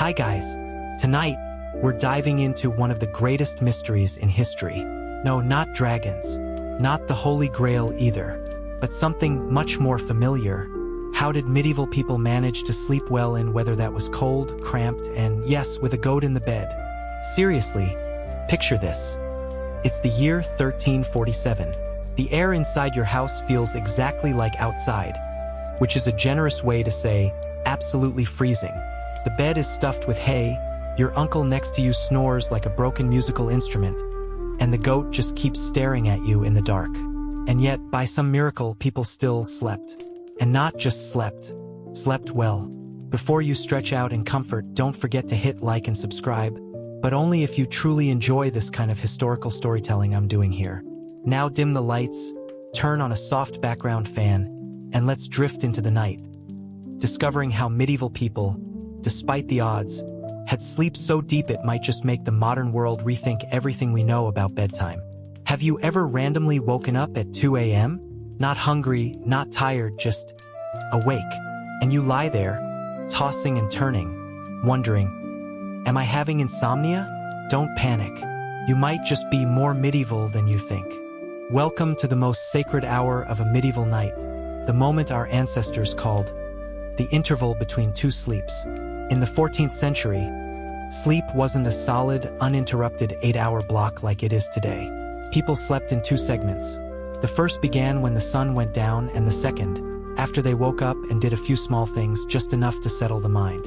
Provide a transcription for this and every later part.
Hi guys. Tonight, we're diving into one of the greatest mysteries in history. No, not dragons. Not the Holy Grail either. But something much more familiar. How did medieval people manage to sleep well in weather that was cold, cramped, and yes, with a goat in the bed? Seriously, picture this. It's the year 1347. The air inside your house feels exactly like outside, which is a generous way to say absolutely freezing. The bed is stuffed with hay, your uncle next to you snores like a broken musical instrument, and the goat just keeps staring at you in the dark. And yet, by some miracle, people still slept. And not just slept well. Before you stretch out in comfort, don't forget to hit like and subscribe, but only if you truly enjoy this kind of historical storytelling I'm doing here. Now dim the lights, turn on a soft background fan, and let's drift into the night, discovering how medieval people, despite the odds, had sleep so deep it might just make the modern world rethink everything we know about bedtime. Have you ever randomly woken up at 2 a.m.? Not hungry, not tired, just awake. And you lie there, tossing and turning, wondering, am I having insomnia? Don't panic. You might just be more medieval than you think. Welcome to the most sacred hour of a medieval night, the moment our ancestors called the interval between two sleeps. In the 14th century, sleep wasn't a solid, uninterrupted 8-hour block like it is today. People slept in two segments. The first began when the sun went down, and the second, after they woke up and did a few small things, just enough to settle the mind.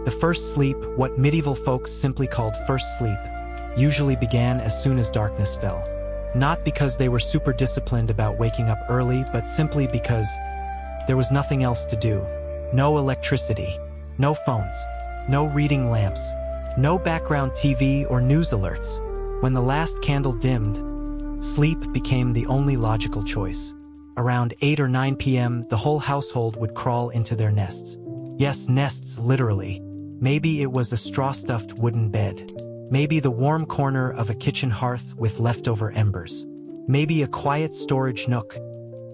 The first sleep, what medieval folks simply called first sleep, usually began as soon as darkness fell. Not because they were super disciplined about waking up early, but simply because there was nothing else to do. No electricity, no phones, no reading lamps, no background TV or news alerts. When the last candle dimmed, sleep became the only logical choice. Around 8 or 9 p.m., the whole household would crawl into their nests. Yes, nests, literally. Maybe it was a straw-stuffed wooden bed. Maybe the warm corner of a kitchen hearth with leftover embers. Maybe a quiet storage nook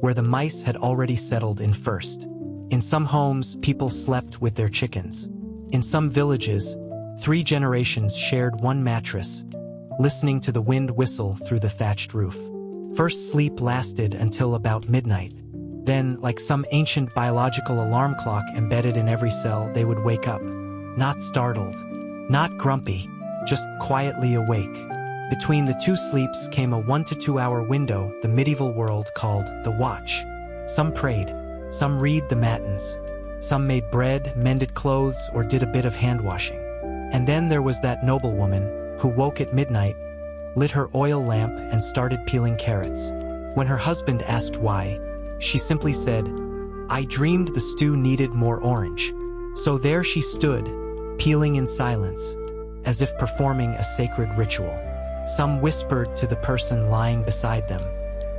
where the mice had already settled in first. In some homes, people slept with their chickens. In some villages, 3 generations shared one mattress, listening to the wind whistle through the thatched roof. First sleep lasted until about midnight. Then, like some ancient biological alarm clock embedded in every cell, they would wake up. Not startled, not grumpy, just quietly awake. Between the two sleeps came a 1 to 2 hour window the medieval world called the watch. Some prayed, some read the matins, some made bread, mended clothes, or did a bit of hand washing. And then there was that noblewoman who woke at midnight, lit her oil lamp, and started peeling carrots. When her husband asked why, she simply said, "I dreamed the stew needed more orange." So there she stood, peeling in silence, as if performing a sacred ritual. Some whispered to the person lying beside them.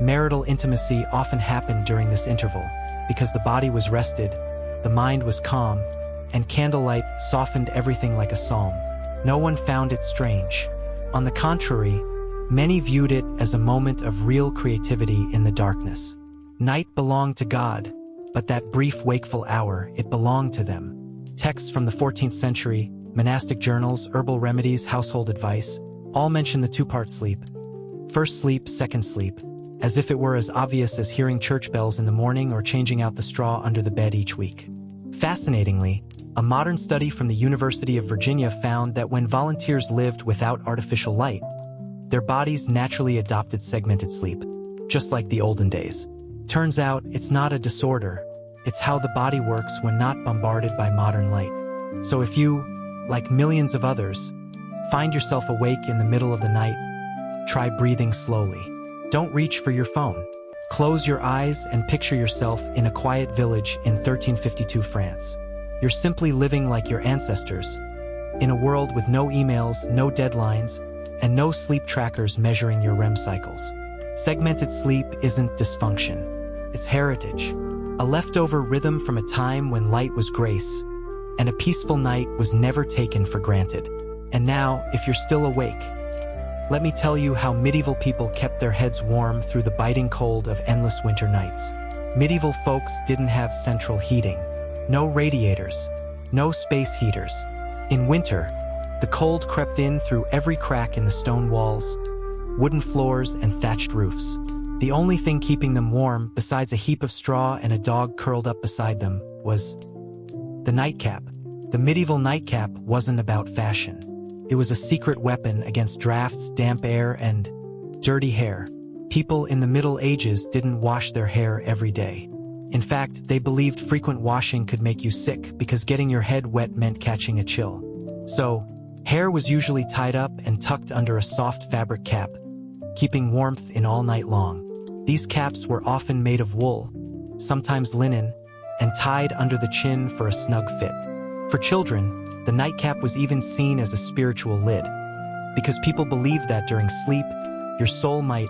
Marital intimacy often happened during this interval, because the body was rested, the mind was calm, and candlelight softened everything like a psalm. No one found it strange. On the contrary, many viewed it as a moment of real creativity in the darkness. Night belonged to God, but that brief wakeful hour, it belonged to them. Texts from the 14th century, monastic journals, herbal remedies, household advice, all mention the two-part sleep. First sleep, second sleep, as if it were as obvious as hearing church bells in the morning or changing out the straw under the bed each week. Fascinatingly, a modern study from the University of Virginia found that when volunteers lived without artificial light, their bodies naturally adopted segmented sleep, just like the olden days. Turns out, it's not a disorder, it's how the body works when not bombarded by modern light. So if you, like millions of others, find yourself awake in the middle of the night, try breathing slowly. Don't reach for your phone. Close your eyes and picture yourself in a quiet village in 1352 France. You're simply living like your ancestors, in a world with no emails, no deadlines, and no sleep trackers measuring your REM cycles. Segmented sleep isn't dysfunction. It's heritage. A leftover rhythm from a time when light was grace, and a peaceful night was never taken for granted. And now, if you're still awake, let me tell you how medieval people kept their heads warm through the biting cold of endless winter nights. Medieval folks didn't have central heating. No radiators, no space heaters. In winter, the cold crept in through every crack in the stone walls, wooden floors, and thatched roofs. The only thing keeping them warm, besides a heap of straw and a dog curled up beside them, was the nightcap. The medieval nightcap wasn't about fashion. It was a secret weapon against drafts, damp air, and dirty hair. People in the Middle Ages didn't wash their hair every day. In fact, they believed frequent washing could make you sick because getting your head wet meant catching a chill. So, hair was usually tied up and tucked under a soft fabric cap, keeping warmth in all night long. These caps were often made of wool, sometimes linen, and tied under the chin for a snug fit. For children, the nightcap was even seen as a spiritual lid, because people believed that during sleep, your soul might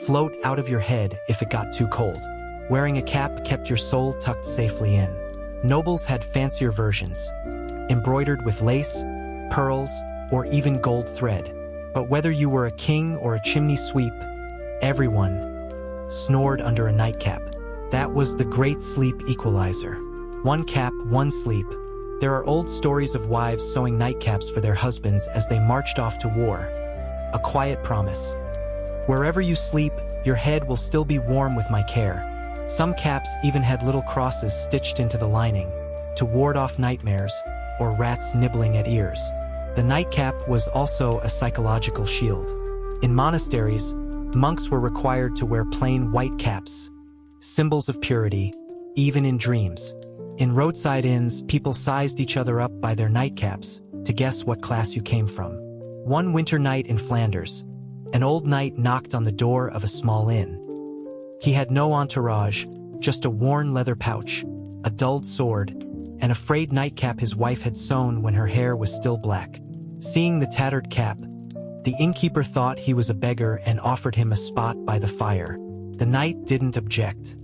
float out of your head if it got too cold. Wearing a cap kept your soul tucked safely in. Nobles had fancier versions, embroidered with lace, pearls, or even gold thread. But whether you were a king or a chimney sweep, everyone snored under a nightcap. That was the great sleep equalizer. One cap, one sleep. There are old stories of wives sewing nightcaps for their husbands as they marched off to war. A quiet promise. Wherever you sleep, your head will still be warm with my care. Some caps even had little crosses stitched into the lining to ward off nightmares or rats nibbling at ears. The nightcap was also a psychological shield. In monasteries, monks were required to wear plain white caps, symbols of purity, even in dreams. In roadside inns, people sized each other up by their nightcaps to guess what class you came from. One winter night in Flanders, an old knight knocked on the door of a small inn. He had no entourage, just a worn leather pouch, a dulled sword, and a frayed nightcap his wife had sewn when her hair was still black. Seeing the tattered cap, the innkeeper thought he was a beggar and offered him a spot by the fire. The knight didn't object.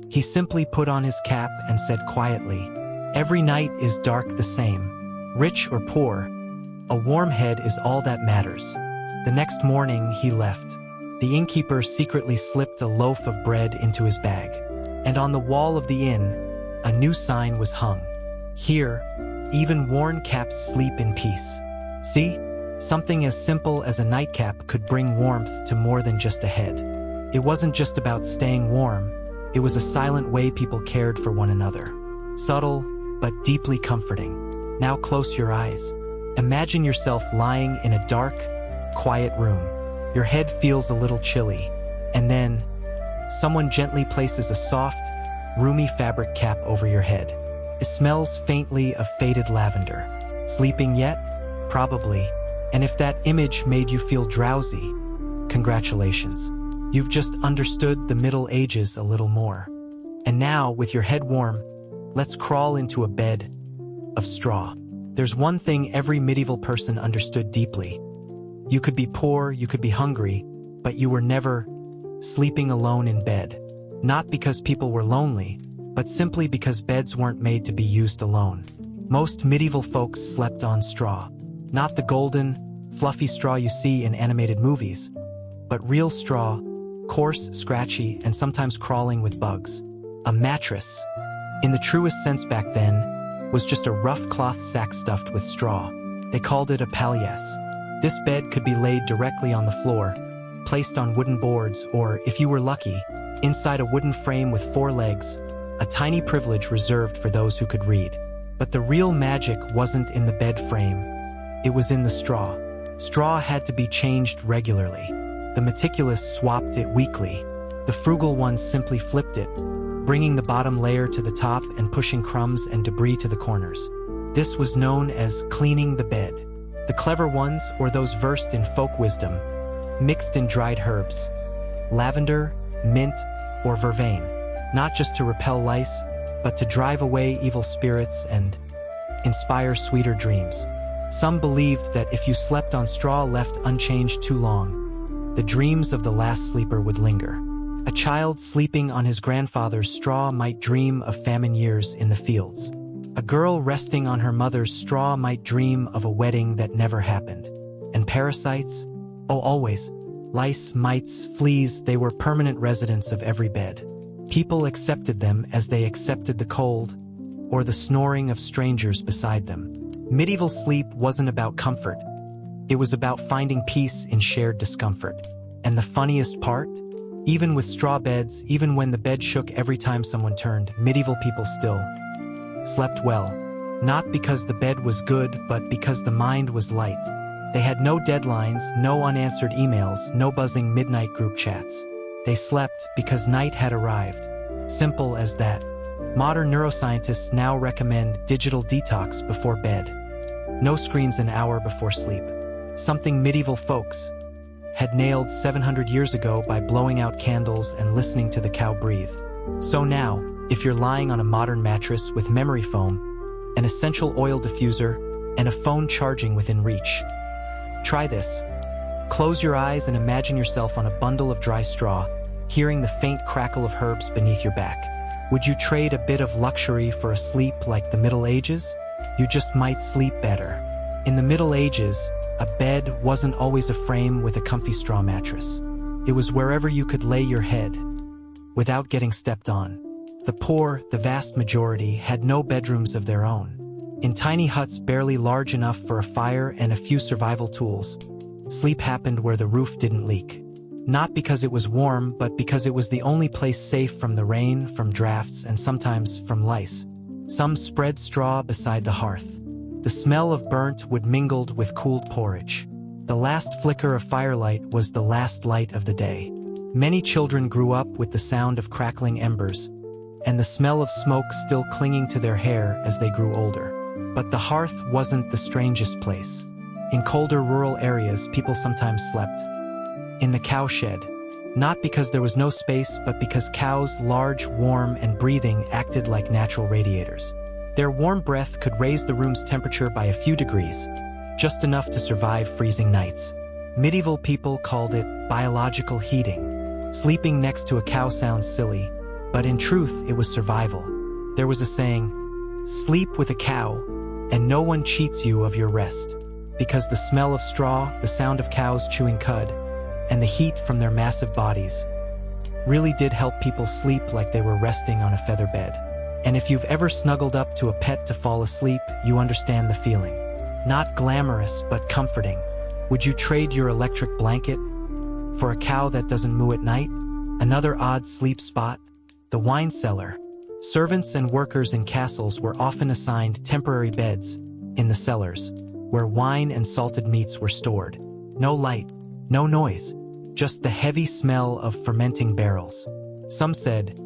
He simply put on his cap and said quietly, "Every night is dark the same. Rich or poor, a warm head is all that matters." The next morning he left. The innkeeper secretly slipped a loaf of bread into his bag. And on the wall of the inn, a new sign was hung. "Here, even worn caps sleep in peace." See? Something as simple as a nightcap could bring warmth to more than just a head. It wasn't just about staying warm. It was a silent way people cared for one another. Subtle, but deeply comforting. Now close your eyes. Imagine yourself lying in a dark, quiet room. Your head feels a little chilly. And then, someone gently places a soft, roomy fabric cap over your head. It smells faintly of faded lavender. Sleeping yet? Probably. And if that image made you feel drowsy, congratulations. You've just understood the Middle Ages a little more. And now, with your head warm, let's crawl into a bed of straw. There's one thing every medieval person understood deeply. You could be poor, you could be hungry, but you were never sleeping alone in bed. Not because people were lonely, but simply because beds weren't made to be used alone. Most medieval folks slept on straw. Not the golden, fluffy straw you see in animated movies, but real straw, coarse, scratchy, and sometimes crawling with bugs. A mattress, in the truest sense back then, was just a rough cloth sack stuffed with straw. They called it a palliasse. This bed could be laid directly on the floor, placed on wooden boards, or, if you were lucky, inside a wooden frame with 4 legs, a tiny privilege reserved for those who could read. But the real magic wasn't in the bed frame. It was in the straw. Straw had to be changed regularly. The meticulous swapped it weekly. The frugal ones simply flipped it, bringing the bottom layer to the top and pushing crumbs and debris to the corners. This was known as cleaning the bed. The clever ones, or those versed in folk wisdom, mixed in dried herbs, lavender, mint, or vervain, not just to repel lice, but to drive away evil spirits and inspire sweeter dreams. Some believed that if you slept on straw left unchanged too long, the dreams of the last sleeper would linger. A child sleeping on his grandfather's straw might dream of famine years in the fields. A girl resting on her mother's straw might dream of a wedding that never happened. And parasites? Oh, always. Lice, mites, fleas, they were permanent residents of every bed. People accepted them as they accepted the cold or the snoring of strangers beside them. Medieval sleep wasn't about comfort. It was about finding peace in shared discomfort. And the funniest part? Even with straw beds, even when the bed shook every time someone turned, medieval people still slept well. Not because the bed was good, but because the mind was light. They had no deadlines, no unanswered emails, no buzzing midnight group chats. They slept because night had arrived. Simple as that. Modern neuroscientists now recommend digital detox before bed. No screens an hour before sleep. Something medieval folks had nailed 700 years ago by blowing out candles and listening to the cow breathe. So now, if you're lying on a modern mattress with memory foam, an essential oil diffuser, and a phone charging within reach, try this. Close your eyes and imagine yourself on a bundle of dry straw, hearing the faint crackle of herbs beneath your back. Would you trade a bit of luxury for a sleep like the Middle Ages? You just might sleep better. In the Middle Ages, a bed wasn't always a frame with a comfy straw mattress. It was wherever you could lay your head without getting stepped on. The poor, the vast majority, had no bedrooms of their own. In tiny huts barely large enough for a fire and a few survival tools, sleep happened where the roof didn't leak. Not because it was warm, but because it was the only place safe from the rain, from drafts, and sometimes from lice. Some spread straw beside the hearth. The smell of burnt wood mingled with cooled porridge. The last flicker of firelight was the last light of the day. Many children grew up with the sound of crackling embers, and the smell of smoke still clinging to their hair as they grew older. But the hearth wasn't the strangest place. In colder rural areas, people sometimes slept in the cowshed. Not because there was no space, but because cows, large, warm, and breathing, acted like natural radiators. Their warm breath could raise the room's temperature by a few degrees, just enough to survive freezing nights. Medieval people called it biological heating. Sleeping next to a cow sounds silly, but in truth, it was survival. There was a saying, "Sleep with a cow, and no one cheats you of your rest," because the smell of straw, the sound of cows chewing cud, and the heat from their massive bodies really did help people sleep like they were resting on a feather bed. And if you've ever snuggled up to a pet to fall asleep, you understand the feeling. Not glamorous, but comforting. Would you trade your electric blanket for a cow that doesn't moo at night? Another odd sleep spot, the wine cellar. Servants and workers in castles were often assigned temporary beds in the cellars, where wine and salted meats were stored. No light, no noise, just the heavy smell of fermenting barrels. Some said,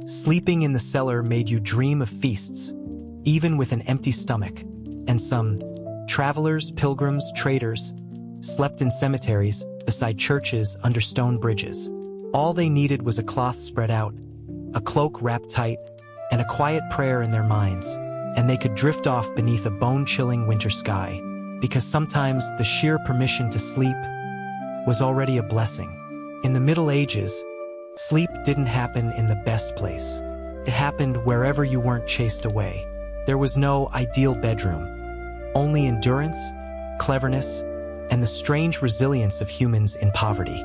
sleeping in the cellar made you dream of feasts, even with an empty stomach. And some travelers, pilgrims, traders, slept in cemeteries, beside churches, under stone bridges. All they needed was a cloth spread out, a cloak wrapped tight, and a quiet prayer in their minds, and they could drift off beneath a bone-chilling winter sky, because sometimes the sheer permission to sleep was already a blessing. In the Middle Ages, sleep didn't happen in the best place. It happened wherever you weren't chased away. There was no ideal bedroom, only endurance, cleverness, and the strange resilience of humans in poverty.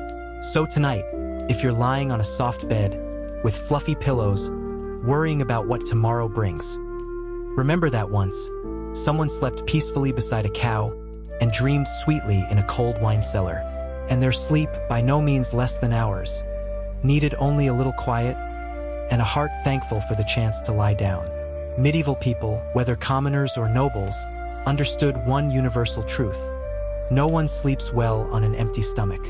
So tonight, if you're lying on a soft bed with fluffy pillows, worrying about what tomorrow brings, remember that once, someone slept peacefully beside a cow and dreamed sweetly in a cold wine cellar. And their sleep, by no means less than ours, needed only a little quiet and a heart thankful for the chance to lie down. Medieval people, whether commoners or nobles, understood one universal truth. No one sleeps well on an empty stomach.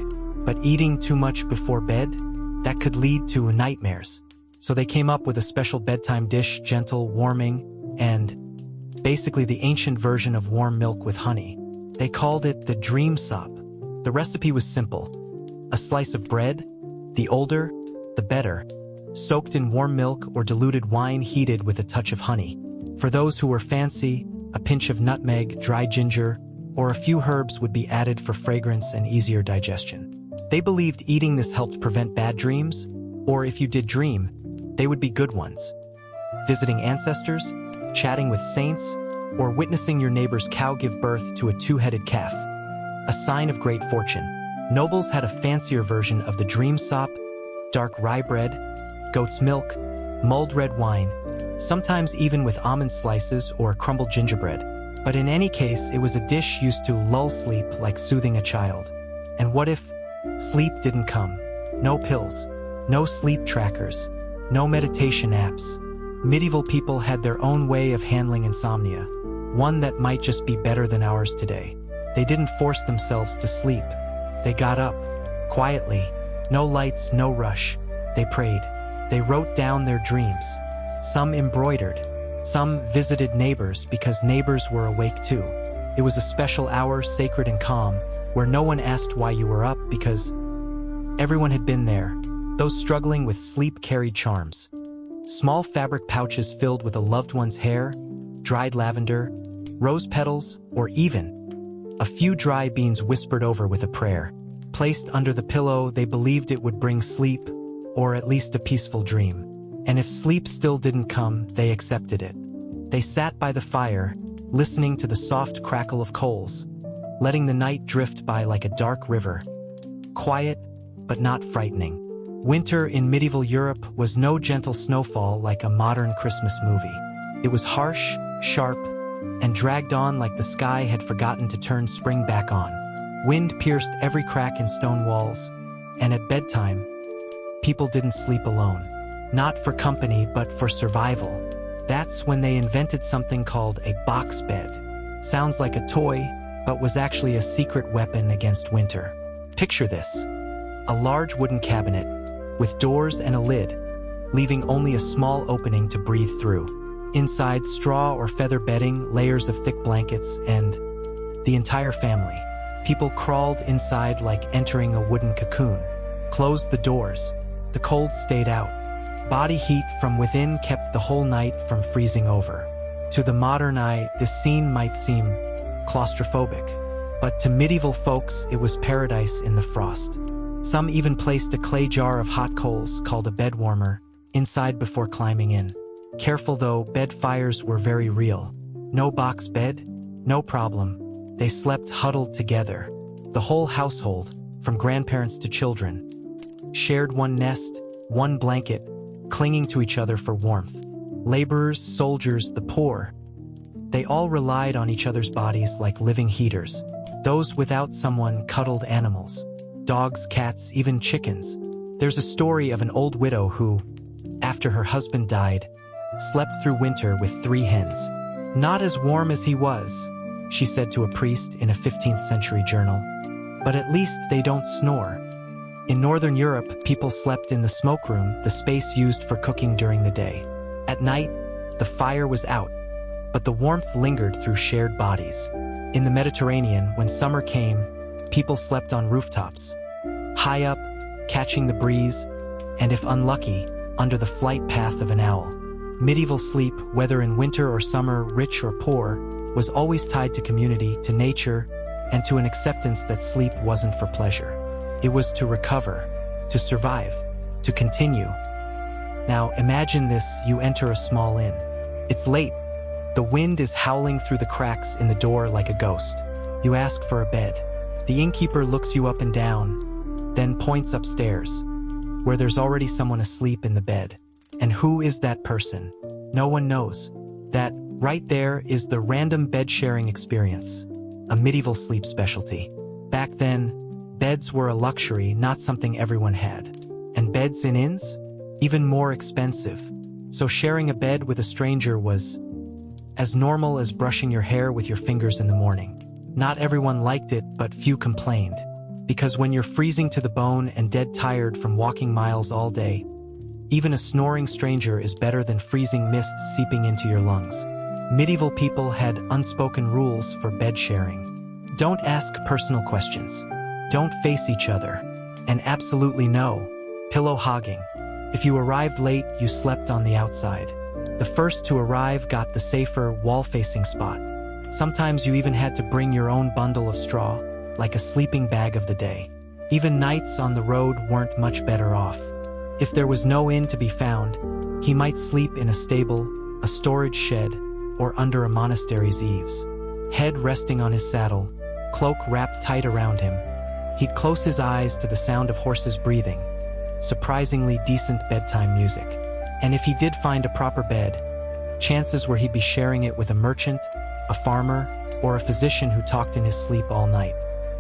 But eating too much before bed? That could lead to nightmares. So they came up with a special bedtime dish, gentle, warming, and basically the ancient version of warm milk with honey. They called it the dream sop. The recipe was simple. A slice of bread, the older, the better, soaked in warm milk or diluted wine heated with a touch of honey. For those who were fancy, a pinch of nutmeg, dry ginger, or a few herbs would be added for fragrance and easier digestion. They believed eating this helped prevent bad dreams, or if you did dream, they would be good ones. Visiting ancestors, chatting with saints, or witnessing your neighbor's cow give birth to a two-headed calf. A sign of great fortune. Nobles had a fancier version of the dream sop, dark rye bread, goat's milk, mulled red wine, sometimes even with almond slices or crumbled gingerbread. But in any case, it was a dish used to lull sleep like soothing a child. And what if sleep didn't come? No pills, no sleep trackers, no meditation apps. Medieval people had their own way of handling insomnia, one that might just be better than ours today. They didn't force themselves to sleep. They got up, quietly, no lights, no rush. They prayed. They wrote down their dreams. Some embroidered. Some visited neighbors because neighbors were awake too. It was a special hour, sacred and calm, where no one asked why you were up because everyone had been there. Those struggling with sleep carried charms. Small fabric pouches filled with a loved one's hair, dried lavender, rose petals, or even a few dry beans whispered over with a prayer. Placed under the pillow, they believed it would bring sleep, or at least a peaceful dream. And if sleep still didn't come, they accepted it. They sat by the fire, listening to the soft crackle of coals, letting the night drift by like a dark river. Quiet, but not frightening. Winter in medieval Europe was no gentle snowfall like a modern Christmas movie. It was harsh, sharp, and dragged on like the sky had forgotten to turn spring back on. Wind pierced every crack in stone walls, and at bedtime, people didn't sleep alone. Not for company, but for survival. That's when they invented something called a box bed. Sounds like a toy, but was actually a secret weapon against winter. Picture this: a large wooden cabinet, with doors and a lid, leaving only a small opening to breathe through. Inside, straw or feather bedding, layers of thick blankets, and the entire family. People crawled inside like entering a wooden cocoon. Closed the doors. The cold stayed out. Body heat from within kept the whole night from freezing over. To the modern eye, this scene might seem claustrophobic, but to medieval folks, it was paradise in the frost. Some even placed a clay jar of hot coals, called a bed warmer, inside before climbing in. Careful though, bed fires were very real. No box bed? No problem. They slept huddled together. The whole household, from grandparents to children, shared one nest, one blanket, clinging to each other for warmth. Laborers, soldiers, the poor, they all relied on each other's bodies like living heaters. Those without someone cuddled animals. Dogs, cats, even chickens. There's a story of an old widow who, after her husband died, slept through winter with 3 hens. Not as warm as he was, she said to a priest in a 15th century journal, but at least they don't snore. In Northern Europe, people slept in the smoke room, the space used for cooking during the day. At night, the fire was out, but the warmth lingered through shared bodies. In the Mediterranean, when summer came, people slept on rooftops, high up, catching the breeze, and if unlucky, under the flight path of an owl. Medieval sleep, whether in winter or summer, rich or poor, was always tied to community, to nature, and to an acceptance that sleep wasn't for pleasure. It was to recover, to survive, to continue. Now imagine this: you enter a small inn. It's late. The wind is howling through the cracks in the door like a ghost. You ask for a bed. The innkeeper looks you up and down, then points upstairs, where there's already someone asleep in the bed. And who is that person? No one knows. That, right there, is the random bed-sharing experience, a medieval sleep specialty. Back then, beds were a luxury, not something everyone had. And beds in inns? Even more expensive. So sharing a bed with a stranger was as normal as brushing your hair with your fingers in the morning. Not everyone liked it, but few complained. Because when you're freezing to the bone and dead tired from walking miles all day, even a snoring stranger is better than freezing mist seeping into your lungs. Medieval people had unspoken rules for bed sharing. Don't ask personal questions. Don't face each other. And absolutely no pillow hogging. If you arrived late, you slept on the outside. The first to arrive got the safer, wall-facing spot. Sometimes you even had to bring your own bundle of straw, like a sleeping bag of the day. Even nights on the road weren't much better off. If there was no inn to be found, he might sleep in a stable, a storage shed, or under a monastery's eaves. Head resting on his saddle, cloak wrapped tight around him, he'd close his eyes to the sound of horses breathing. Surprisingly decent bedtime music. And if he did find a proper bed, chances were he'd be sharing it with a merchant, a farmer, or a physician who talked in his sleep all night.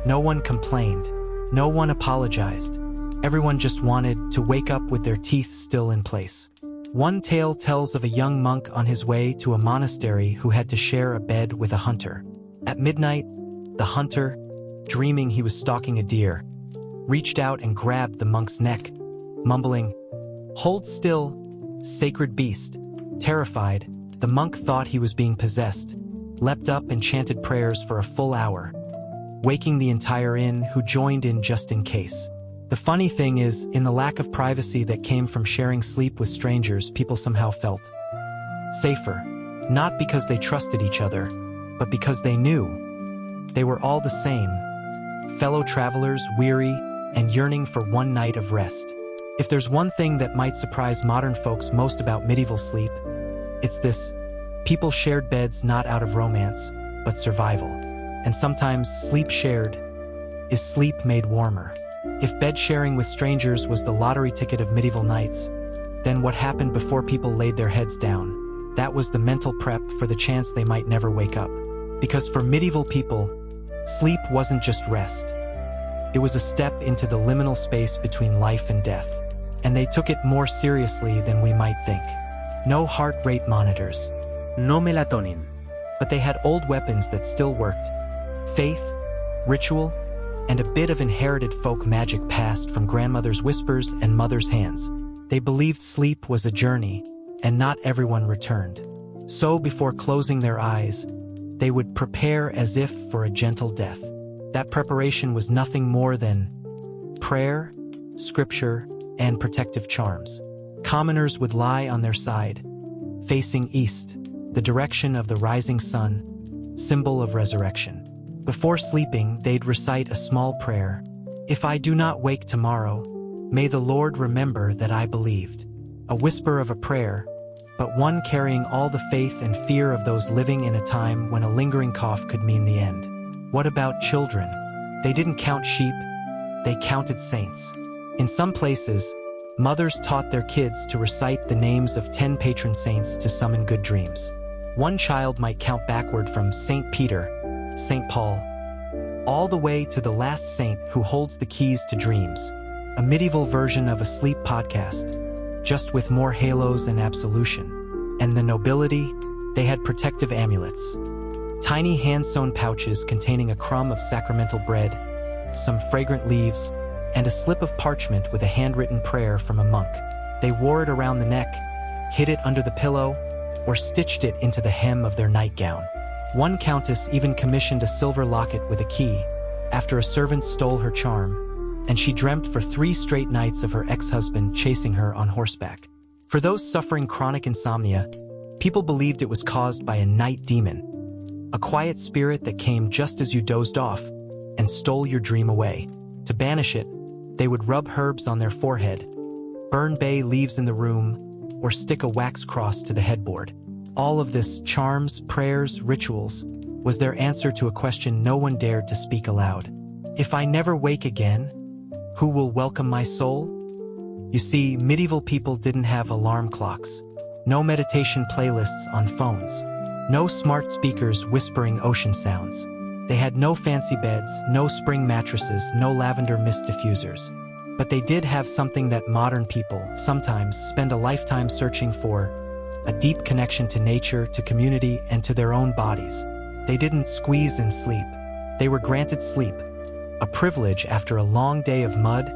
No one complained. No one apologized. Everyone just wanted to wake up with their teeth still in place. One tale tells of a young monk on his way to a monastery who had to share a bed with a hunter. At midnight, the hunter, dreaming he was stalking a deer, reached out and grabbed the monk's neck, mumbling, "Hold still, sacred beast." Terrified, the monk thought he was being possessed, leapt up and chanted prayers for a full hour, waking the entire inn, who joined in just in case. The funny thing is, in the lack of privacy that came from sharing sleep with strangers, people somehow felt safer. Not because they trusted each other, but because they knew they were all the same, fellow travelers, weary and yearning for one night of rest. If there's one thing that might surprise modern folks most about medieval sleep, it's this: people shared beds not out of romance, but survival. And sometimes sleep shared is sleep made warmer. If bed sharing with strangers was the lottery ticket of medieval nights, then what happened before people laid their heads down? That was the mental prep for the chance they might never wake up. Because for medieval people, sleep wasn't just rest. It was a step into the liminal space between life and death. And they took it more seriously than we might think. No heart rate monitors. No melatonin. But they had old weapons that still worked. Faith, ritual, and a bit of inherited folk magic passed from grandmother's whispers and mother's hands. They believed sleep was a journey, and not everyone returned. So before closing their eyes, they would prepare as if for a gentle death. That preparation was nothing more than prayer, scripture, and protective charms. Commoners would lie on their side, facing east, the direction of the rising sun, symbol of resurrection. Before sleeping, they'd recite a small prayer. "If I do not wake tomorrow, may the Lord remember that I believed." A whisper of a prayer, but one carrying all the faith and fear of those living in a time when a lingering cough could mean the end. What about children? They didn't count sheep, they counted saints. In some places, mothers taught their kids to recite the names of 10 patron saints to summon good dreams. One child might count backward from Saint Peter, Saint Paul, all the way to the last saint who holds the keys to dreams. A medieval version of a sleep podcast, just with more halos and absolution. And the nobility, they had protective amulets. Tiny hand-sewn pouches containing a crumb of sacramental bread, some fragrant leaves, and a slip of parchment with a handwritten prayer from a monk. They wore it around the neck, hid it under the pillow, or stitched it into the hem of their nightgown. One countess even commissioned a silver locket with a key, after a servant stole her charm, and she dreamt for 3 straight nights of her ex-husband chasing her on horseback. For those suffering chronic insomnia, people believed it was caused by a night demon, a quiet spirit that came just as you dozed off and stole your dream away. To banish it, they would rub herbs on their forehead, burn bay leaves in the room, or stick a wax cross to the headboard. All of this, charms, prayers, rituals, was their answer to a question no one dared to speak aloud. If I never wake again, who will welcome my soul? You see, medieval people didn't have alarm clocks, no meditation playlists on phones, no smart speakers whispering ocean sounds. They had no fancy beds, no spring mattresses, no lavender mist diffusers. But they did have something that modern people sometimes spend a lifetime searching for: a deep connection to nature, to community, and to their own bodies. They didn't squeeze in sleep. They were granted sleep, a privilege after a long day of mud,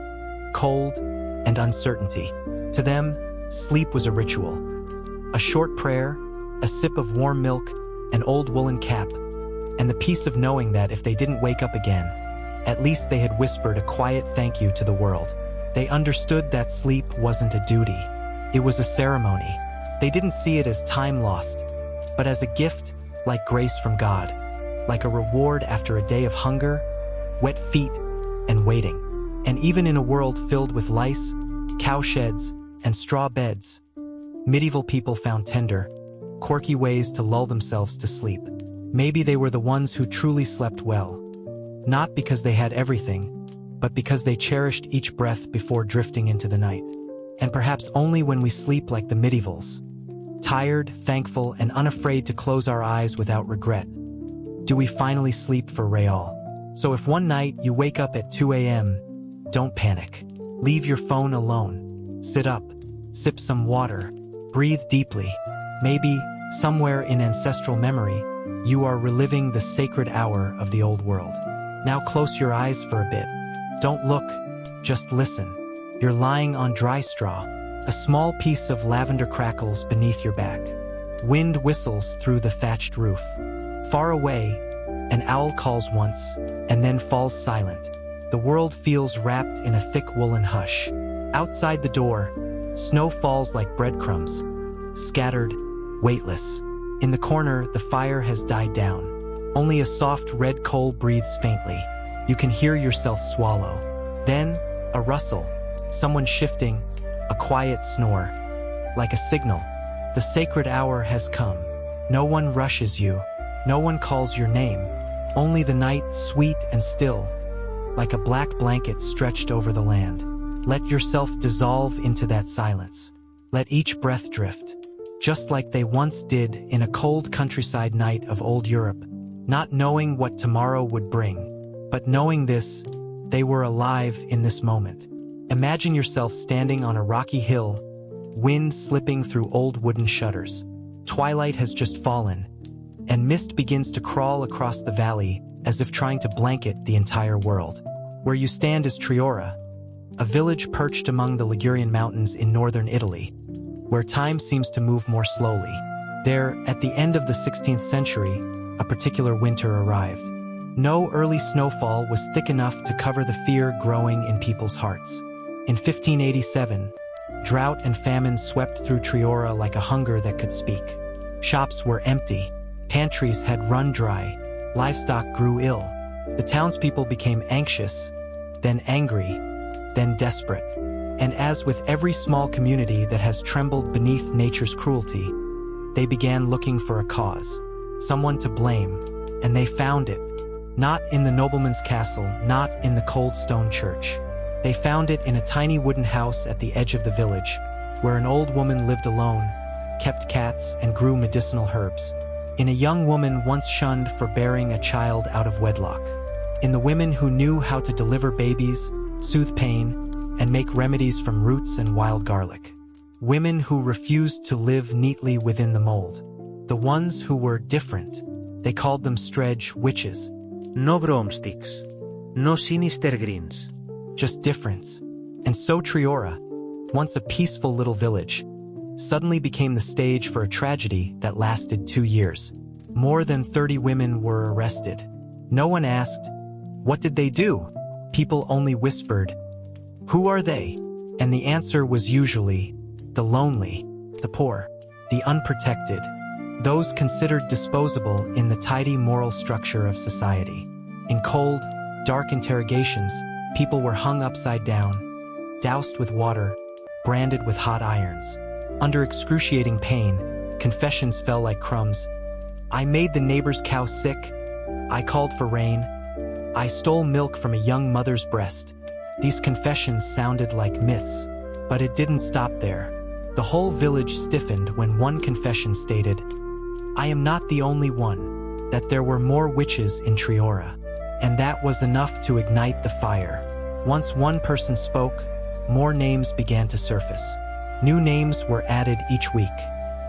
cold, and uncertainty. To them, sleep was a ritual. A short prayer, a sip of warm milk, an old woolen cap, and the peace of knowing that if they didn't wake up again, at least they had whispered a quiet thank you to the world. They understood that sleep wasn't a duty. It was a ceremony. They didn't see it as time lost, but as a gift, like grace from God, like a reward after a day of hunger, wet feet, and waiting. And even in a world filled with lice, cowsheds, and straw beds, medieval people found tender, quirky ways to lull themselves to sleep. Maybe they were the ones who truly slept well, not because they had everything, but because they cherished each breath before drifting into the night. And perhaps only when we sleep like the medievals, tired, thankful, and unafraid to close our eyes without regret, do we finally sleep for real? So if one night you wake up at 2 a.m., don't panic. Leave your phone alone. Sit up, sip some water, breathe deeply. Maybe, somewhere in ancestral memory, you are reliving the sacred hour of the old world. Now close your eyes for a bit. Don't look, just listen. You're lying on dry straw. A small piece of lavender crackles beneath your back. Wind whistles through the thatched roof. Far away, an owl calls once, and then falls silent. The world feels wrapped in a thick woolen hush. Outside the door, snow falls like breadcrumbs, scattered, weightless. In the corner, the fire has died down. Only a soft red coal breathes faintly. You can hear yourself swallow. Then, a rustle, someone shifting, a quiet snore. Like a signal, the sacred hour has come. No one rushes you. No one calls your name. Only the night, sweet and still, like a black blanket stretched over the land. Let yourself dissolve into that silence. Let each breath drift, just like they once did in a cold countryside night of old Europe, not knowing what tomorrow would bring, but knowing this, they were alive in this moment. Imagine yourself standing on a rocky hill, wind slipping through old wooden shutters. Twilight has just fallen, and mist begins to crawl across the valley as if trying to blanket the entire world. Where you stand is Triora, a village perched among the Ligurian mountains in northern Italy, where time seems to move more slowly. There, at the end of the 16th century, a particular winter arrived. No early snowfall was thick enough to cover the fear growing in people's hearts. In 1587, drought and famine swept through Triora like a hunger that could speak. Shops were empty, pantries had run dry, livestock grew ill. The townspeople became anxious, then angry, then desperate. And as with every small community that has trembled beneath nature's cruelty, they began looking for a cause, someone to blame, and they found it. Not in the nobleman's castle, not in the cold stone church. They found it in a tiny wooden house at the edge of the village, where an old woman lived alone, kept cats, and grew medicinal herbs. In a young woman once shunned for bearing a child out of wedlock. In the women who knew how to deliver babies, soothe pain, and make remedies from roots and wild garlic. Women who refused to live neatly within the mold. The ones who were different. They called them stredge witches. No broomsticks. No sinister greens. Just difference. And so Triora, once a peaceful little village, suddenly became the stage for a tragedy that lasted 2 years. More than 30 women were arrested. No one asked, what did they do? People only whispered, who are they? And the answer was usually, the lonely, the poor, the unprotected, those considered disposable in the tidy moral structure of society. In cold, dark interrogations, people were hung upside down, doused with water, branded with hot irons. Under excruciating pain, confessions fell like crumbs. I made the neighbor's cow sick. I called for rain. I stole milk from a young mother's breast. These confessions sounded like myths, but it didn't stop there. The whole village stiffened when one confession stated, I am not the only one, that there were more witches in Triora. And that was enough to ignite the fire. Once one person spoke, more names began to surface. New names were added each week.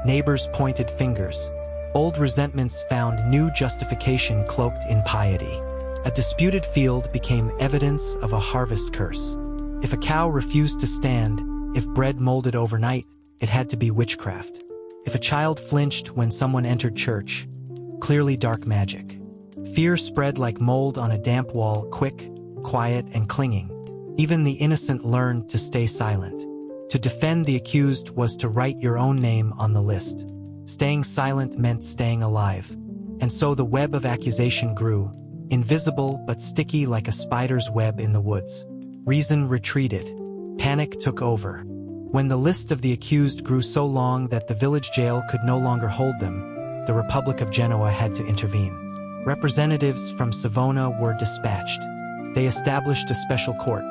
Neighbors pointed fingers. Old resentments found new justification cloaked in piety. A disputed field became evidence of a harvest curse. If a cow refused to stand, if bread molded overnight, it had to be witchcraft. If a child flinched when someone entered church, clearly dark magic. Fear spread like mold on a damp wall, quick, quiet, and clinging. Even the innocent learned to stay silent. To defend the accused was to write your own name on the list. Staying silent meant staying alive. And so the web of accusation grew, invisible but sticky like a spider's web in the woods. Reason retreated. Panic took over. When the list of the accused grew so long that the village jail could no longer hold them, the Republic of Genoa had to intervene. Representatives from Savona were dispatched. They established a special court.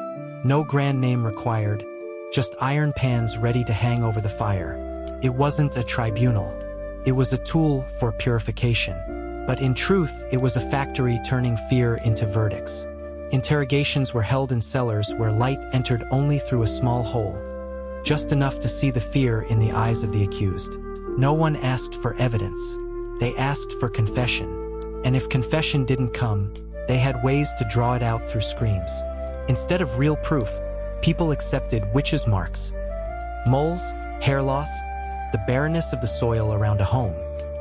No grand name required, just iron pans ready to hang over the fire. It wasn't a tribunal. It was a tool for purification. But in truth, it was a factory turning fear into verdicts. Interrogations were held in cellars where light entered only through a small hole, just enough to see the fear in the eyes of the accused. No one asked for evidence. They asked for confession. And if confession didn't come, they had ways to draw it out through screams. Instead of real proof, people accepted witches' marks, moles, hair loss, the barrenness of the soil around a home.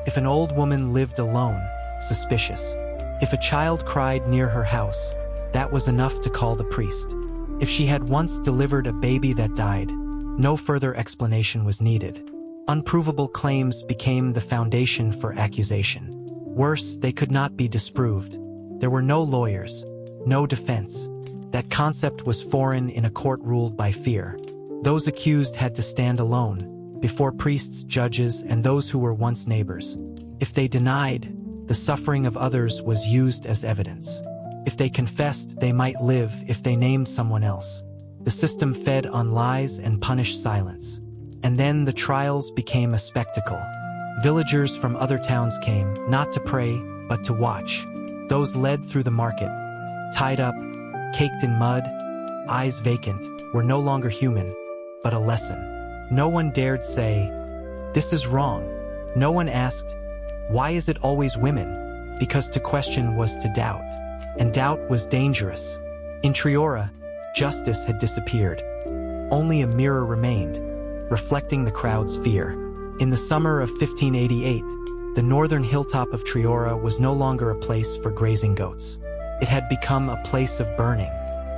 If an old woman lived alone, suspicious. If a child cried near her house, that was enough to call the priest. If she had once delivered a baby that died, no further explanation was needed. Unprovable claims became the foundation for accusation. Worse, they could not be disproved. There were no lawyers, no defense. That concept was foreign in a court ruled by fear. Those accused had to stand alone, before priests, judges, and those who were once neighbors. If they denied, the suffering of others was used as evidence. If they confessed, they might live if they named someone else. The system fed on lies and punished silence. And then the trials became a spectacle. Villagers from other towns came, not to pray, but to watch. Those led through the market, tied up, caked in mud, eyes vacant, were no longer human, but a lesson. No one dared say, "This is wrong." No one asked, "Why is it always women?" Because to question was to doubt. And doubt was dangerous. In Triora, justice had disappeared. Only a mirror remained, reflecting the crowd's fear. In the summer of 1588, the northern hilltop of Triora was no longer a place for grazing goats. It had become a place of burning.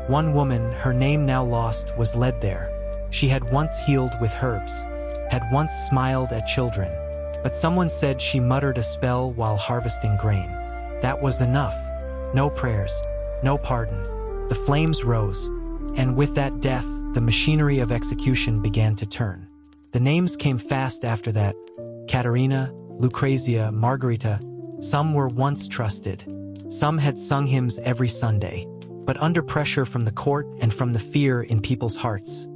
One woman, her name now lost, was led there. She had once healed with herbs, had once smiled at children, but someone said she muttered a spell while harvesting grain. That was enough. No prayers, no pardon. The flames rose, and with that death, the machinery of execution began to turn. The names came fast after that: Caterina, Lucrezia, Margarita. Some were once trusted. Some had sung hymns every Sunday. But under pressure from the court and from the fear in people's hearts,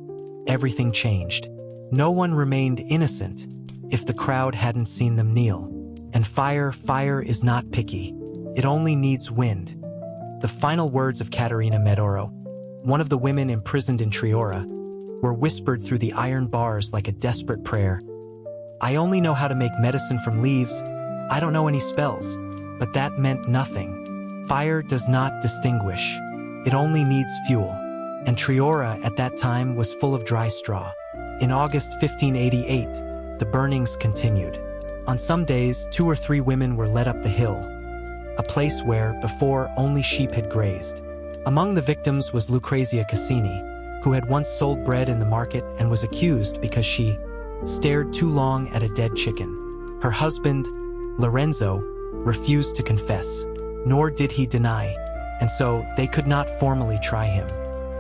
everything changed. No one remained innocent if the crowd hadn't seen them kneel. And fire is not picky. It only needs wind. The final words of Caterina Medoro, one of the women imprisoned in Triora, were whispered through the iron bars like a desperate prayer. "I only know how to make medicine from leaves. I don't know any spells." But that meant nothing. Fire does not distinguish. It only needs fuel. And Triora at that time was full of dry straw. In August 1588, the burnings continued. On some days, 2 or 3 women were led up the hill, a place where, before, only sheep had grazed. Among the victims was Lucrezia Cassini, who had once sold bread in the market and was accused because she stared too long at a dead chicken. Her husband, Lorenzo, refused to confess, nor did he deny, and so they could not formally try him.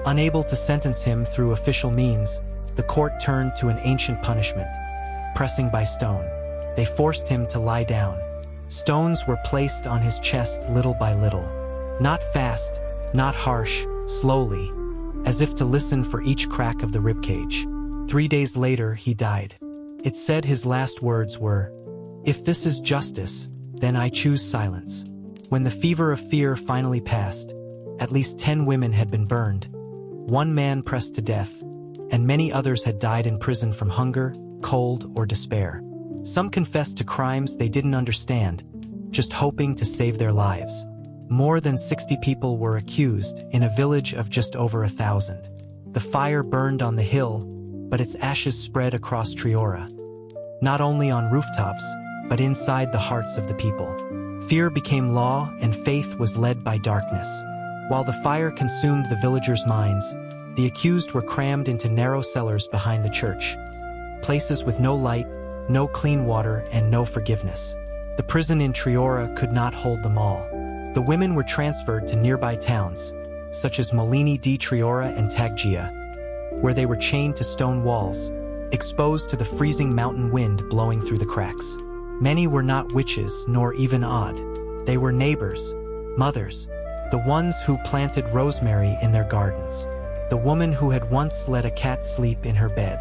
Unable to sentence him through official means, the court turned to an ancient punishment: pressing by stone. They forced him to lie down. Stones were placed on his chest little by little. Not fast, not harsh, slowly, as if to listen for each crack of the ribcage. 3 days later, he died. It said his last words were, "If this is justice, then I choose silence." When the fever of fear finally passed, at least 10 women had been burned, 1 man pressed to death, and many others had died in prison from hunger, cold, or despair. Some confessed to crimes they didn't understand, just hoping to save their lives. More than 60 people were accused in a village of just over 1,000. The fire burned on the hill, but its ashes spread across Triora, not only on rooftops, but inside the hearts of the people. Fear became law, and faith was led by darkness. While the fire consumed the villagers' minds, the accused were crammed into narrow cellars behind the church, places with no light, no clean water, and no forgiveness. The prison in Triora could not hold them all. The women were transferred to nearby towns, such as Molini di Triora and Taggia, where they were chained to stone walls, exposed to the freezing mountain wind blowing through the cracks. Many were not witches, nor even odd. They were neighbors, mothers, the ones who planted rosemary in their gardens, the woman who had once let a cat sleep in her bed.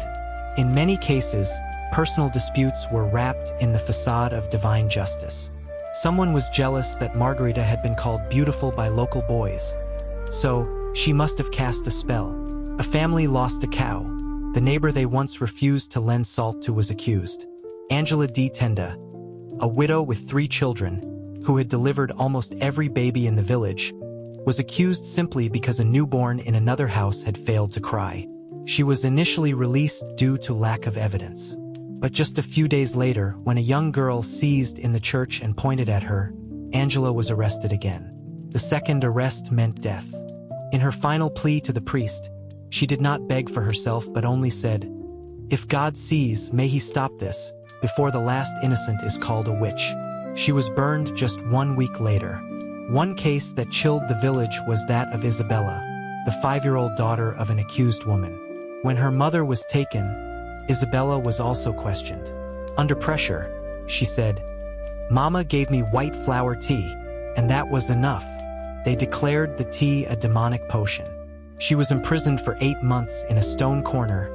In many cases, personal disputes were wrapped in the facade of divine justice. Someone was jealous that Margarita had been called beautiful by local boys. So, she must have cast a spell. A family lost a cow. The neighbor they once refused to lend salt to was accused. Angela D. Tenda, a widow with 3 children, who had delivered almost every baby in the village, was accused simply because a newborn in another house had failed to cry. She was initially released due to lack of evidence. But just a few days later, when a young girl seized in the church and pointed at her, Angela was arrested again. The second arrest meant death. In her final plea to the priest, she did not beg for herself but only said, "If God sees, may he stop this, before the last innocent is called a witch." She was burned just 1 week later. One case that chilled the village was that of Isabella, the 5-year-old daughter of an accused woman. When her mother was taken, Isabella was also questioned. Under pressure, she said, "Mama gave me white flower tea, and that was enough." They declared the tea a demonic potion. She was imprisoned for 8 months in a stone corner,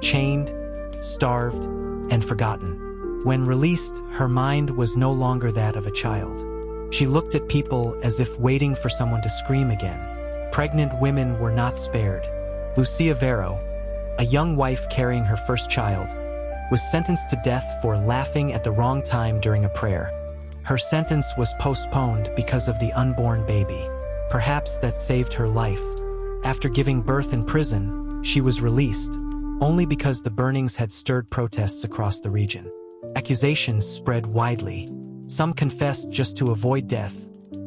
chained, starved, and forgotten. When released, her mind was no longer that of a child. She looked at people as if waiting for someone to scream again. Pregnant women were not spared. Lucia Vero, a young wife carrying her first child, was sentenced to death for laughing at the wrong time during a prayer. Her sentence was postponed because of the unborn baby. Perhaps that saved her life. After giving birth in prison, she was released, only because the burnings had stirred protests across the region. Accusations spread widely. Some confessed just to avoid death,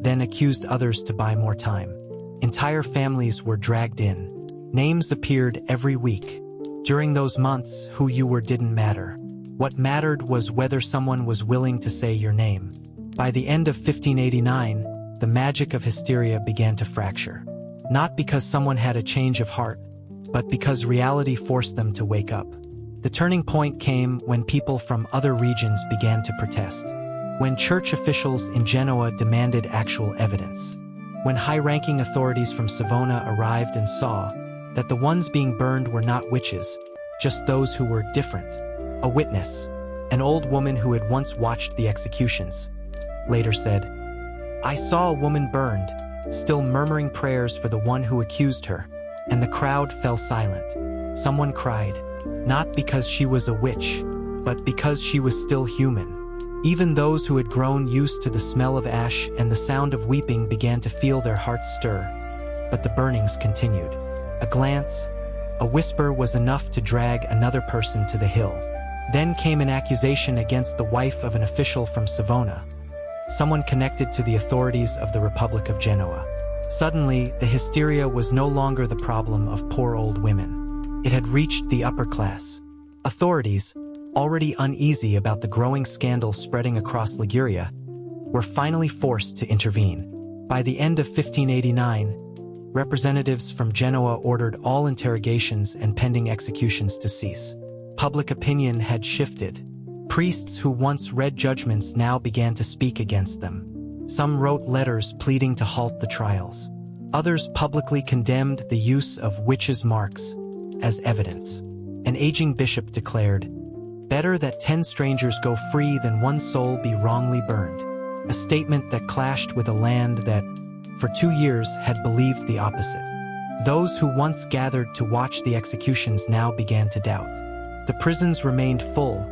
then accused others to buy more time. Entire families were dragged in. Names appeared every week. During those months, who you were didn't matter. What mattered was whether someone was willing to say your name. By the end of 1589, the magic of hysteria began to fracture. Not because someone had a change of heart, but because reality forced them to wake up. The turning point came when people from other regions began to protest. When church officials in Genoa demanded actual evidence. When high-ranking authorities from Savona arrived and saw that the ones being burned were not witches, just those who were different. A witness, an old woman who had once watched the executions, later said, "I saw a woman burned, still murmuring prayers for the one who accused her, and the crowd fell silent. Someone cried, not because she was a witch, but because she was still human." Even those who had grown used to the smell of ash and the sound of weeping began to feel their hearts stir. But the burnings continued. A glance, a whisper was enough to drag another person to the hill. Then came an accusation against the wife of an official from Savona, someone connected to the authorities of the Republic of Genoa. Suddenly, the hysteria was no longer the problem of poor old women. It had reached the upper class. Authorities, already uneasy about the growing scandal spreading across Liguria, were finally forced to intervene. By the end of 1589, representatives from Genoa ordered all interrogations and pending executions to cease. Public opinion had shifted. Priests who once read judgments now began to speak against them. Some wrote letters pleading to halt the trials. Others publicly condemned the use of witches' marks as evidence. An aging bishop declared, "Better that 10 strangers go free than one soul be wrongly burned," a statement that clashed with a land that, for 2 years, had believed the opposite. Those who once gathered to watch the executions now began to doubt. The prisons remained full,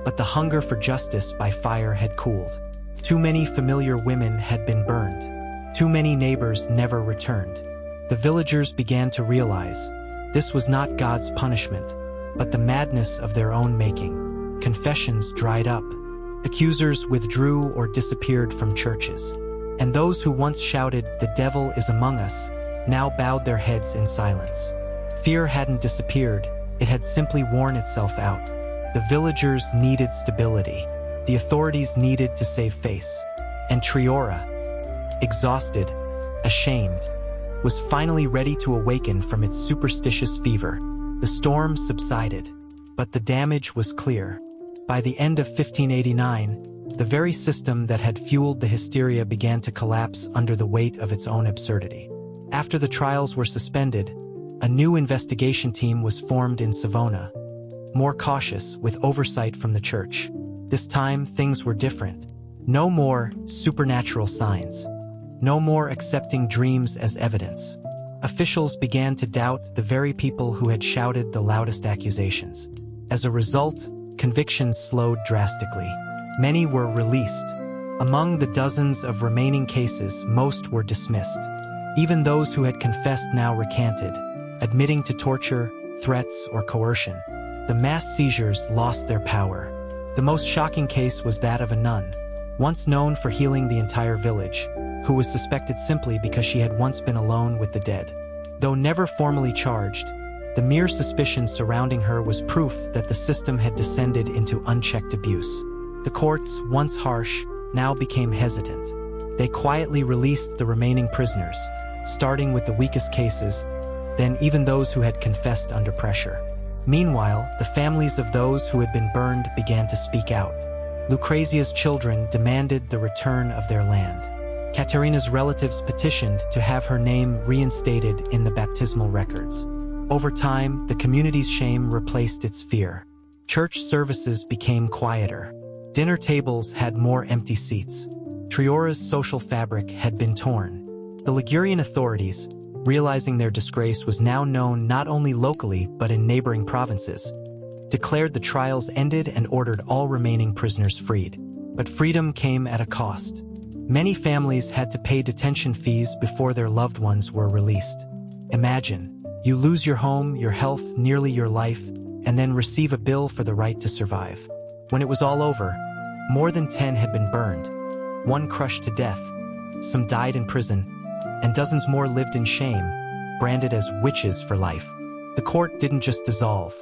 but the hunger for justice by fire had cooled. Too many familiar women had been burned. Too many neighbors never returned. The villagers began to realize this was not God's punishment, but the madness of their own making. Confessions dried up. Accusers withdrew or disappeared from churches. And those who once shouted, "The devil is among us," now bowed their heads in silence. Fear hadn't disappeared, it had simply worn itself out. The villagers needed stability. The authorities needed to save face. And Triora, exhausted, ashamed, was finally ready to awaken from its superstitious fever. The storm subsided, but the damage was clear. By the end of 1589, the very system that had fueled the hysteria began to collapse under the weight of its own absurdity. After the trials were suspended, a new investigation team was formed in Savona, more cautious, with oversight from the church. This time, things were different. No more supernatural signs. No more accepting dreams as evidence. Officials began to doubt the very people who had shouted the loudest accusations. As a result, convictions slowed drastically. Many were released. Among the dozens of remaining cases, most were dismissed. Even those who had confessed now recanted, admitting to torture, threats, or coercion. The mass seizures lost their power. The most shocking case was that of a nun, once known for healing the entire village, who was suspected simply because she had once been alone with the dead. Though never formally charged, the mere suspicion surrounding her was proof that the system had descended into unchecked abuse. The courts, once harsh, now became hesitant. They quietly released the remaining prisoners, starting with the weakest cases, then even those who had confessed under pressure. Meanwhile, the families of those who had been burned began to speak out. Lucrezia's children demanded the return of their land. Katerina's relatives petitioned to have her name reinstated in the baptismal records. Over time, the community's shame replaced its fear. Church services became quieter. Dinner tables had more empty seats. Triora's social fabric had been torn. The Ligurian authorities, realizing their disgrace was now known not only locally but in neighboring provinces, declared the trials ended and ordered all remaining prisoners freed. But freedom came at a cost. Many families had to pay detention fees before their loved ones were released. Imagine, you lose your home, your health, nearly your life, and then receive a bill for the right to survive. When it was all over, more than 10 had been burned, one crushed to death, some died in prison, and dozens more lived in shame, branded as witches for life. The court didn't just dissolve.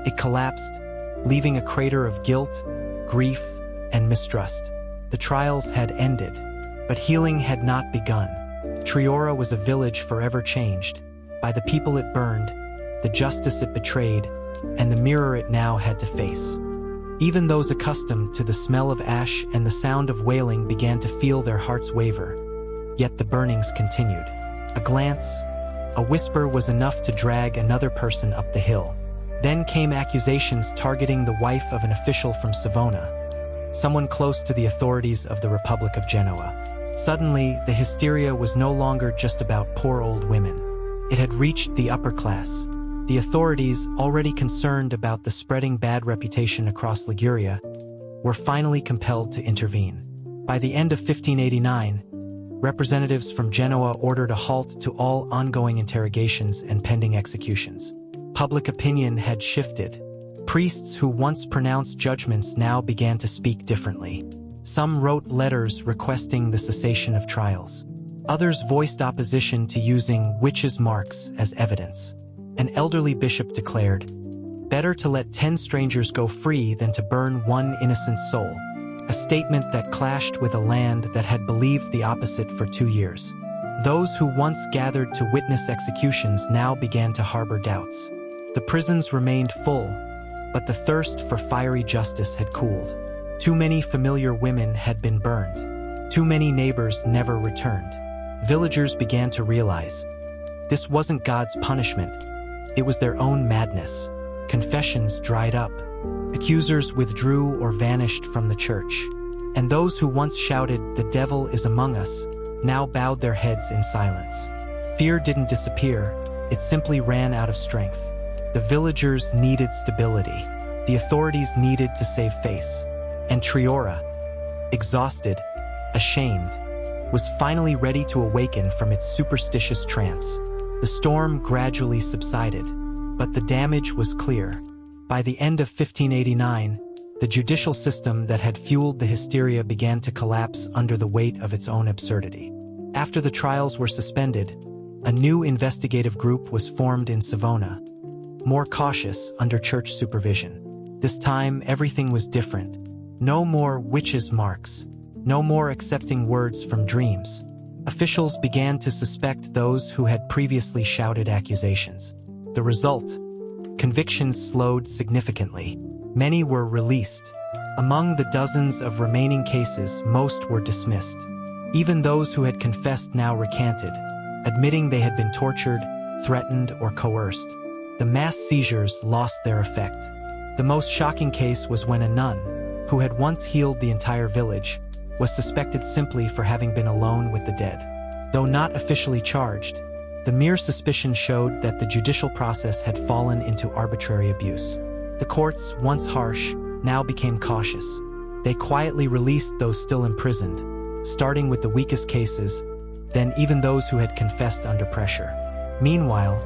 It collapsed, leaving a crater of guilt, grief, and mistrust. The trials had ended, but healing had not begun. Triora was a village forever changed, by the people it burned, the justice it betrayed, and the mirror it now had to face. Even those accustomed to the smell of ash and the sound of wailing began to feel their hearts waver. Yet the burnings continued. A glance, a whisper was enough to drag another person up the hill. Then came accusations targeting the wife of an official from Savona, someone close to the authorities of the Republic of Genoa. Suddenly, the hysteria was no longer just about poor old women. It had reached the upper class. The authorities, already concerned about the spreading bad reputation across Liguria, were finally compelled to intervene. By the end of 1589, representatives from Genoa ordered a halt to all ongoing interrogations and pending executions. Public opinion had shifted. Priests who once pronounced judgments now began to speak differently. Some wrote letters requesting the cessation of trials. Others voiced opposition to using witches' marks as evidence. An elderly bishop declared, "Better to let 10 strangers go free than to burn one innocent soul," a statement that clashed with a land that had believed the opposite for 2 years. Those who once gathered to witness executions now began to harbor doubts. The prisons remained full, but the thirst for fiery justice had cooled. Too many familiar women had been burned. Too many neighbors never returned. Villagers began to realize this wasn't God's punishment. It was their own madness. Confessions dried up. Accusers withdrew or vanished from the church. And those who once shouted, "The devil is among us," now bowed their heads in silence. Fear didn't disappear. It simply ran out of strength. The villagers needed stability. The authorities needed to save face. And Triora, exhausted, ashamed, was finally ready to awaken from its superstitious trance. The storm gradually subsided, but the damage was clear. By the end of 1589, the judicial system that had fueled the hysteria began to collapse under the weight of its own absurdity. After the trials were suspended, a new investigative group was formed in Savona, more cautious under church supervision. This time, everything was different. No more witches' marks. No more accepting words from dreams. Officials began to suspect those who had previously shouted accusations. The result? Convictions slowed significantly. Many were released. Among the dozens of remaining cases, most were dismissed. Even those who had confessed now recanted, admitting they had been tortured, threatened, or coerced. The mass seizures lost their effect. The most shocking case was when a nun, who had once healed the entire village, was suspected simply for having been alone with the dead. Though not officially charged, the mere suspicion showed that the judicial process had fallen into arbitrary abuse. The courts, once harsh, now became cautious. They quietly released those still imprisoned, starting with the weakest cases, then even those who had confessed under pressure. Meanwhile,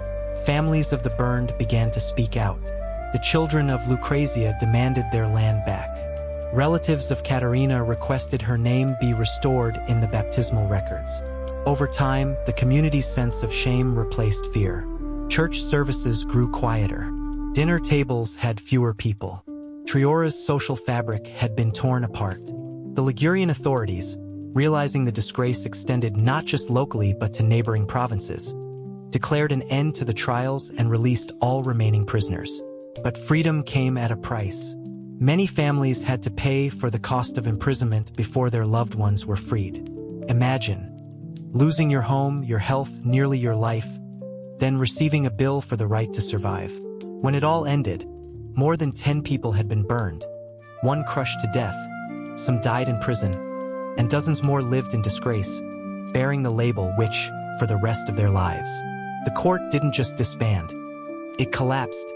families of the burned began to speak out. The children of Lucrezia demanded their land back. Relatives of Caterina requested her name be restored in the baptismal records. Over time, the community's sense of shame replaced fear. Church services grew quieter. Dinner tables had fewer people. Triora's social fabric had been torn apart. The Ligurian authorities, realizing the disgrace extended not just locally but to neighboring provinces, declared an end to the trials and released all remaining prisoners. But freedom came at a price. Many families had to pay for the cost of imprisonment before their loved ones were freed. Imagine losing your home, your health, nearly your life, then receiving a bill for the right to survive. When it all ended, more than 10 people had been burned, one crushed to death, some died in prison, and dozens more lived in disgrace, bearing the label which, for the rest of their lives. The court didn't just disband. It collapsed,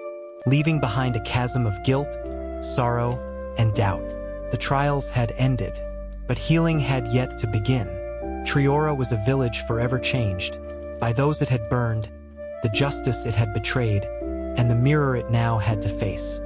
leaving behind a chasm of guilt, sorrow, and doubt. The trials had ended, but healing had yet to begin. Triora was a village forever changed by those it had burned, the justice it had betrayed, and the mirror it now had to face.